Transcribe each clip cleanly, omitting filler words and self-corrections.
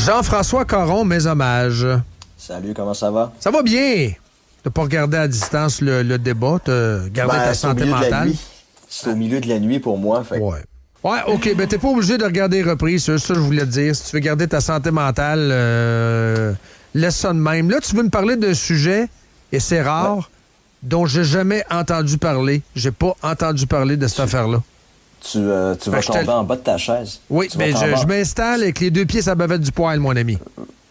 Jean-François Caron, mes hommages. Salut, comment ça va? Ça va bien. De pas regarder à distance le débat, de garder ta santé mentale. C'est au milieu de la nuit pour moi. Fait. Ouais, OK. Ben, t'es pas obligé de regarder les reprises. C'est ça que je voulais te dire. Si tu veux garder ta santé mentale, laisse ça de même. Là, tu veux me parler d'un sujet, et c'est rare, dont j'ai jamais entendu parler. J'ai pas entendu parler de cette affaire-là. Tu vas tomber en bas de ta chaise. Oui, mais je m'installe avec les deux pieds sur la bavette du poêle, mon ami.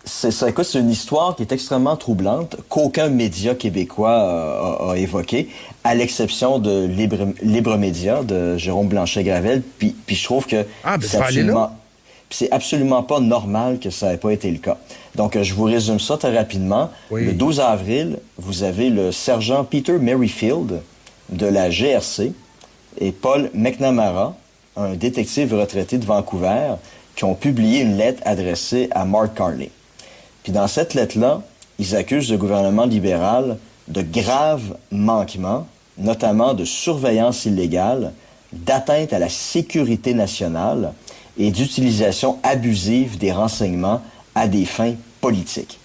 C'est ça. Écoute, c'est une histoire qui est extrêmement troublante, qu'aucun média québécois a évoquée, à l'exception de Libre Média, de Jérôme Blanchet-Gravel. Puis je trouve que c'est absolument pas normal que ça n'ait pas été le cas. Donc, je vous résume ça très rapidement. Oui. Le 12 avril, vous avez le sergent Peter Merrifield de la GRC et Paul McNamara, un détective retraité de Vancouver, qui ont publié une lettre adressée à Mark Carney. Puis dans cette lettre-là, ils accusent le gouvernement libéral de graves manquements, notamment de surveillance illégale, d'atteinte à la sécurité nationale et d'utilisation abusive des renseignements à des fins politiques.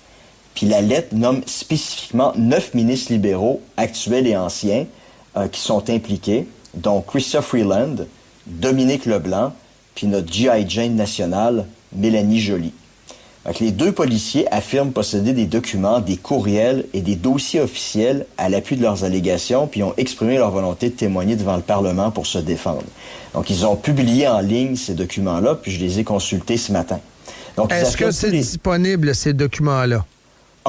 Puis la lettre nomme spécifiquement 9 ministres libéraux, actuels et anciens, qui sont impliqués, dont Chrystia Freeland, Dominique Leblanc, puis notre G.I. Jane nationale, Mélanie Joly. Donc, les deux policiers affirment posséder des documents, des courriels et des dossiers officiels à l'appui de leurs allégations, puis ont exprimé leur volonté de témoigner devant le Parlement pour se défendre. Donc, ils ont publié en ligne ces documents-là, puis je les ai consultés ce matin. Donc, est-ce que c'est disponible, ces documents-là?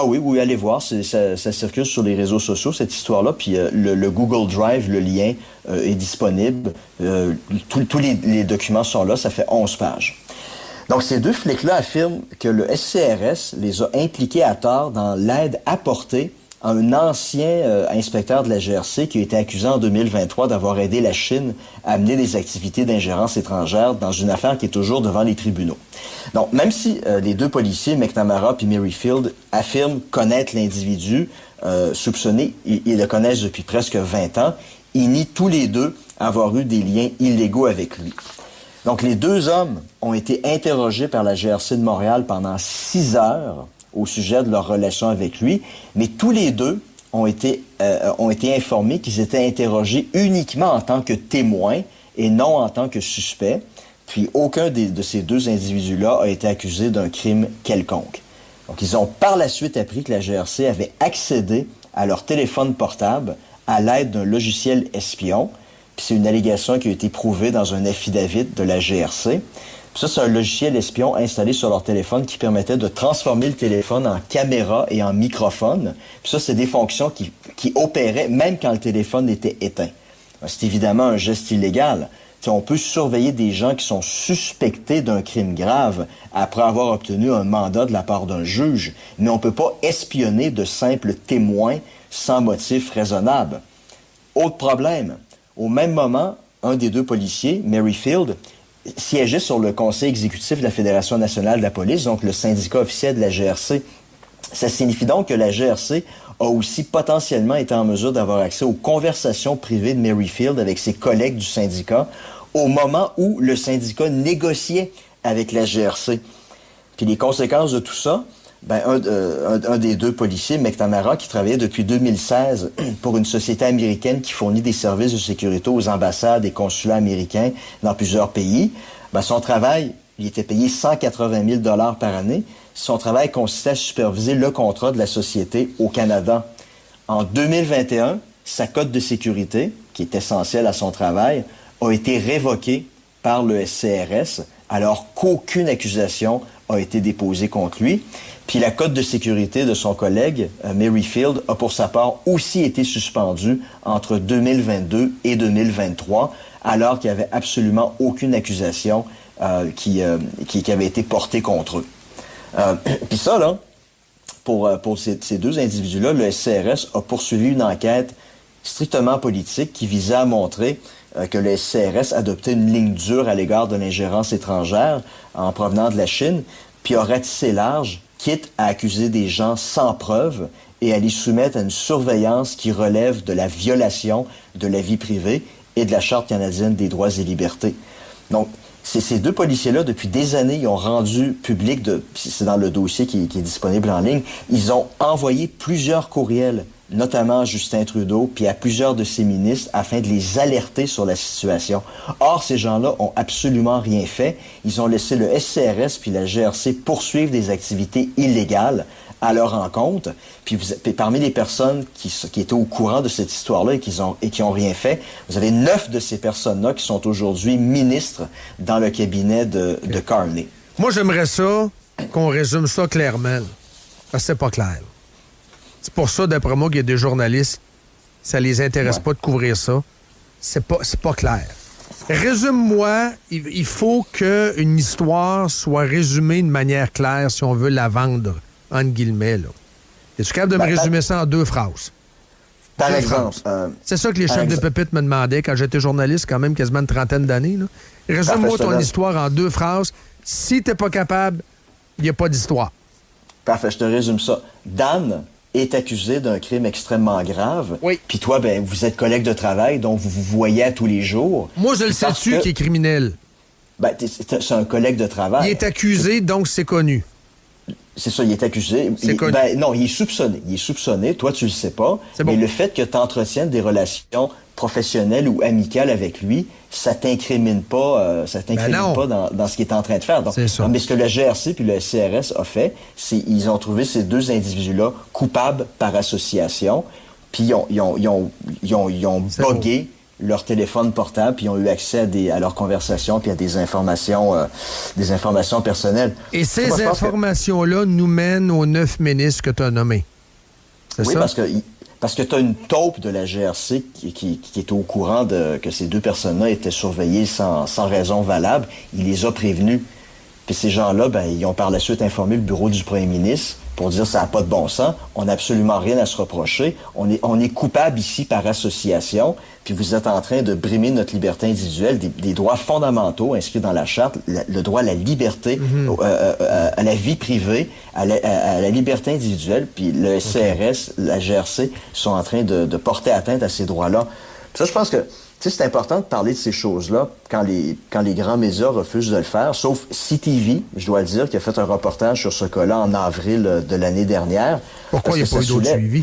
Ah oui, allez voir, ça circule sur les réseaux sociaux, cette histoire-là, puis le Google Drive, le lien est disponible. Tous les documents sont là, ça fait 11 pages. Donc, ces deux flics-là affirment que le SCRS les a impliqués à tort dans l'aide apportée à un ancien inspecteur de la GRC qui a été accusé en 2023 d'avoir aidé la Chine à mener des activités d'ingérence étrangère dans une affaire qui est toujours devant les tribunaux. Donc, même si les deux policiers, McNamara et Merrifield, affirment connaître l'individu soupçonné, ils le connaissent depuis presque 20 ans, ils nient tous les deux avoir eu des liens illégaux avec lui. Donc, les deux hommes ont été interrogés par la GRC de Montréal pendant 6 heures au sujet de leur relation avec lui, mais tous les deux ont été informés qu'ils étaient interrogés uniquement en tant que témoins et non en tant que suspects, puis aucun de ces deux individus-là a été accusé d'un crime quelconque. Donc, ils ont par la suite appris que la GRC avait accédé à leur téléphone portable à l'aide d'un logiciel espion. Puis c'est une allégation qui a été prouvée dans un affidavit de la GRC. Puis ça, c'est un logiciel espion installé sur leur téléphone qui permettait de transformer le téléphone en caméra et en microphone. Puis ça, c'est des fonctions qui opéraient même quand le téléphone était éteint. C'est évidemment un geste illégal. T'sais, on peut surveiller des gens qui sont suspectés d'un crime grave après avoir obtenu un mandat de la part d'un juge, mais on peut pas espionner de simples témoins sans motif raisonnable. Autre problème. Au même moment, un des deux policiers, Merrifield, siégeait sur le conseil exécutif de la Fédération nationale de la police, donc le syndicat officiel de la GRC. Ça signifie donc que la GRC a aussi potentiellement été en mesure d'avoir accès aux conversations privées de Merrifield avec ses collègues du syndicat au moment où le syndicat négociait avec la GRC. Puis les conséquences de tout ça, un des deux policiers, McNamara, qui travaillait depuis 2016 pour une société américaine qui fournit des services de sécurité aux ambassades et consulats américains dans plusieurs pays, son travail, il était payé 180 000 $ par année. Son travail consistait à superviser le contrat de la société au Canada. En 2021, sa cote de sécurité, qui est essentielle à son travail, a été révoquée par le SCRS, alors qu'aucune accusation a été déposée contre lui. Puis la cote de sécurité de son collègue, Merrifield, a pour sa part aussi été suspendue entre 2022 et 2023, alors qu'il n'y avait absolument aucune accusation qui avait été portée contre eux. Puis ça, là, pour ces deux individus-là, le SCRS a poursuivi une enquête strictement politique qui visait à montrer que le SCRS adoptait une ligne dure à l'égard de l'ingérence étrangère en provenant de la Chine, puis a ratissé large, quitte à accuser des gens sans preuve et à les soumettre à une surveillance qui relève de la violation de la vie privée et de la Charte canadienne des droits et libertés. Donc, Ces deux policiers-là, depuis des années, ils ont rendu public, c'est dans le dossier qui est disponible en ligne, ils ont envoyé plusieurs courriels, notamment à Justin Trudeau, puis à plusieurs de ses ministres, afin de les alerter sur la situation. Or, ces gens-là ont absolument rien fait. Ils ont laissé le SCRS puis la GRC poursuivre des activités illégales à leur encontre. Puis parmi les personnes qui étaient au courant de cette histoire-là et qui ont rien fait, vous avez 9 de ces personnes-là qui sont aujourd'hui ministres dans le cabinet de Carney. Moi, j'aimerais ça qu'on résume ça clairement. Parce que c'est pas clair. C'est pour ça, d'après moi, qu'il y a des journalistes, ça les intéresse pas de couvrir ça. C'est pas clair. Résume-moi, il faut qu'une histoire soit résumée de manière claire si on veut la vendre, entre guillemets. Là. Es-tu capable de me résumer ça en 2 phrases? Par exemple. C'est ça que les chefs de pupitre me demandaient quand j'étais journaliste, quand même quasiment une trentaine d'années. Là. Résume-moi ton histoire en 2 phrases. Si t'es pas capable, il n'y a pas d'histoire. Parfait, je te résume ça. Dan est accusé d'un crime extrêmement grave. Oui. Puis toi, vous êtes collègue de travail, donc vous vous voyez à tous les jours. Moi, je le sais-tu qui est criminel. C'est un collègue de travail. Il est accusé, donc c'est connu. C'est ça, il est accusé. Connu. Non, il est soupçonné. Il est soupçonné. Toi, tu le sais pas. Mais le fait que tu entretiennes des relations professionnelles ou amicales avec lui, ça t'incrimine pas, pas dans ce qu'il est en train de faire. Donc, c'est ça. Mais ce que le GRC puis le SCRS a fait, c'est ils ont trouvé ces 2 individus-là coupables par association, puis ils ont buggé leur téléphone portable, puis ils ont eu accès à leurs conversations, puis à des informations personnelles. Et ces informations-là nous mènent aux 9 ministres que tu as nommés. C'est ça? Oui, parce que tu as une taupe de la GRC qui est au courant que ces 2 personnes-là étaient surveillées sans raison valable. Il les a prévenus. Puis ces gens-là, ils ont par la suite informé le bureau du premier ministre pour dire ça n'a pas de bon sens, on n'a absolument rien à se reprocher, on est coupable ici par association, puis vous êtes en train de brimer notre liberté individuelle, des droits fondamentaux inscrits dans la charte, le droit à la liberté, à la vie privée, à la liberté individuelle, puis le SCRS, la GRC sont en train de porter atteinte à ces droits-là. Puis ça, je pense que c'est important de parler de ces choses-là quand les grands médias refusent de le faire, sauf CTV, je dois le dire, qui a fait un reportage sur ce cas-là en avril de l'année dernière. Pourquoi il n'y a pas eu d'autres suivis?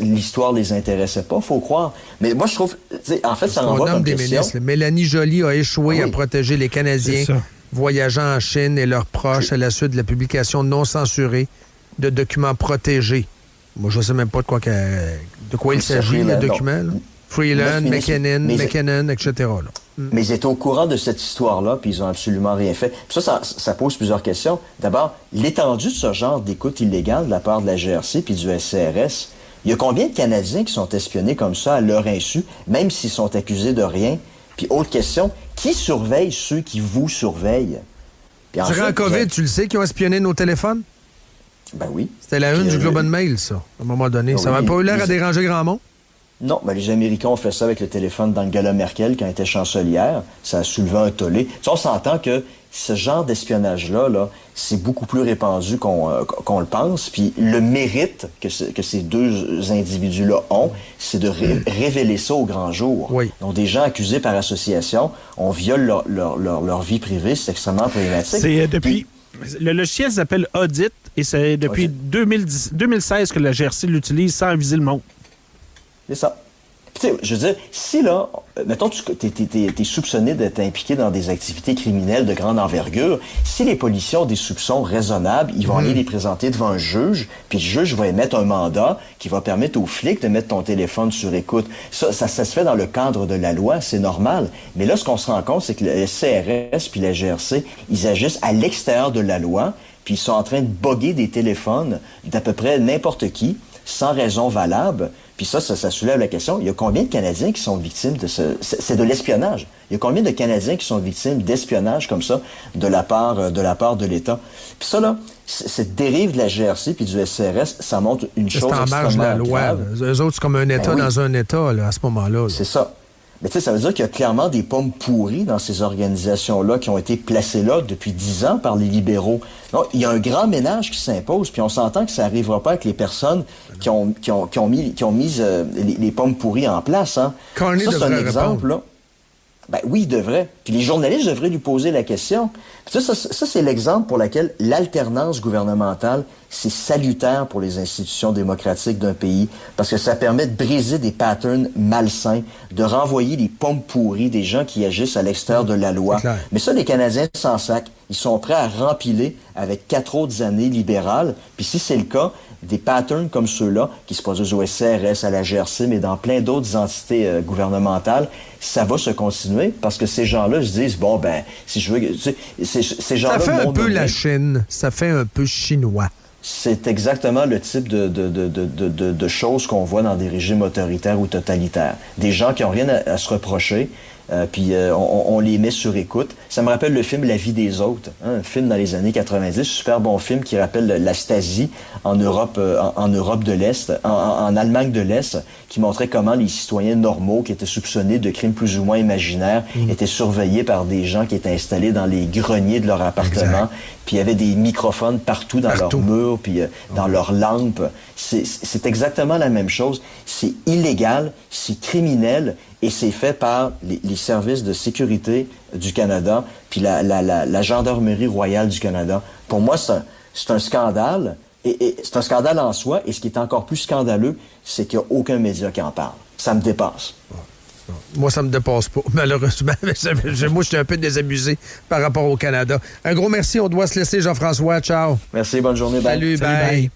L'histoire les intéressait pas, faut croire. Mais moi, je trouve, en fait, ça renvoie comme question. Ministres. Mélanie Joly a échoué à protéger les Canadiens voyageant en Chine et leurs proches à la suite de la publication non censurée de documents protégés. Moi, je ne sais même pas de quoi il s'agit, le document. Là. Freeland, McKinnon, etc. Là. Mais ils étaient au courant de cette histoire-là, puis ils ont absolument rien fait. Puis ça pose plusieurs questions. D'abord, l'étendue de ce genre d'écoute illégale de la part de la GRC puis du SCRS. Il y a combien de Canadiens qui sont espionnés comme ça à leur insu, même s'ils sont accusés de rien? Puis autre question, qui surveille ceux qui vous surveillent? Durant COVID, tu le sais, qui ont espionné nos téléphones? Ben oui. C'était la une du Globe and Mail, ça, à un moment donné. Ça n'a pas eu l'air à déranger grand monde? Non, mais les Américains ont fait ça avec le téléphone d'Angela Merkel quand elle était chancelière. Ça a soulevé un tollé. On s'entend que ce genre d'espionnage-là, c'est beaucoup plus répandu qu'on le pense. Puis le mérite que ces 2 individus-là ont, c'est de révéler ça au grand jour. Oui. Donc, des gens accusés par association, on viole leur vie privée, c'est extrêmement problématique. C'est depuis... Le logiciel s'appelle Audit et c'est depuis 2016 que la GRC l'utilise sans aviser le monde. C'est ça. Puis, je veux dire, si là, mettons, t'es soupçonné d'être impliqué dans des activités criminelles de grande envergure, si les policiers ont des soupçons raisonnables, ils vont aller les présenter devant un juge, puis le juge va émettre un mandat qui va permettre aux flics de mettre ton téléphone sur écoute. Ça se fait dans le cadre de la loi, c'est normal. Mais là, ce qu'on se rend compte, c'est que le CRS puis la GRC, ils agissent à l'extérieur de la loi, puis ils sont en train de boguer des téléphones d'à peu près n'importe qui, sans raison valable. Puis ça soulève la question, il y a combien de Canadiens qui sont victimes de c'est de l'espionnage. Il y a combien de Canadiens qui sont victimes d'espionnage comme ça de la part de l'État. Puis ça, là, cette dérive de la GRC puis du SCRS, ça montre une chose extrêmement grave. C'est en marge de la loi. Eux autres, c'est comme un État dans un État, là, à ce moment-là. Là. C'est ça. Mais tu sais, ça veut dire qu'il y a clairement des pommes pourries dans ces organisations-là qui ont été placées là depuis 10 ans par les libéraux. Donc, il y a un grand ménage qui s'impose, puis on s'entend que ça n'arrivera pas avec les personnes qui ont mis les pommes pourries en place. Hein. Carney ça, c'est un exemple, là. Ben oui, il devrait. Puis les journalistes devraient lui poser la question. Puis ça, c'est l'exemple pour lequel l'alternance gouvernementale, c'est salutaire pour les institutions démocratiques d'un pays, parce que ça permet de briser des patterns malsains, de renvoyer les pommes pourries des gens qui agissent à l'extérieur de la loi. Mais ça, les Canadiens s'en sacent. Ils sont prêts à rempiler avec 4 autres années libérales. Puis si c'est le cas, des patterns comme ceux-là, qui se produisent au SCRS, à la GRC, mais dans plein d'autres entités gouvernementales, ça va se continuer parce que ces gens-là se disent, bon, ben, si je veux... Tu sais, ces gens-là... Ça fait un peu la Chine. Ça fait un peu chinois. C'est exactement le type de choses qu'on voit dans des régimes autoritaires ou totalitaires. Des gens qui n'ont rien à se reprocher, puis on les met sur écoute. Ça me rappelle le film La vie des autres, hein, un film dans les années 90, super bon film qui rappelle la Stasi en Europe de l'Est, en Allemagne de l'Est, qui montrait comment les citoyens normaux qui étaient soupçonnés de crimes plus ou moins imaginaires étaient surveillés par des gens qui étaient installés dans les greniers de leur appartement. Puis il y avait des microphones partout dans leurs murs, puis dans leurs lampes. C'est exactement la même chose. C'est illégal, c'est criminel, et c'est fait par les services de sécurité du Canada, puis la Gendarmerie royale du Canada. Pour moi, c'est un scandale, et c'est un scandale en soi, et ce qui est encore plus scandaleux, c'est qu'il n'y a aucun média qui en parle. Ça me dépasse. Moi, ça me dépasse pas, malheureusement. Moi, je suis un peu désabusé par rapport au Canada. Un gros merci. On doit se laisser, Jean-François. Ciao. Merci, bonne journée. Bye. Salut, bye.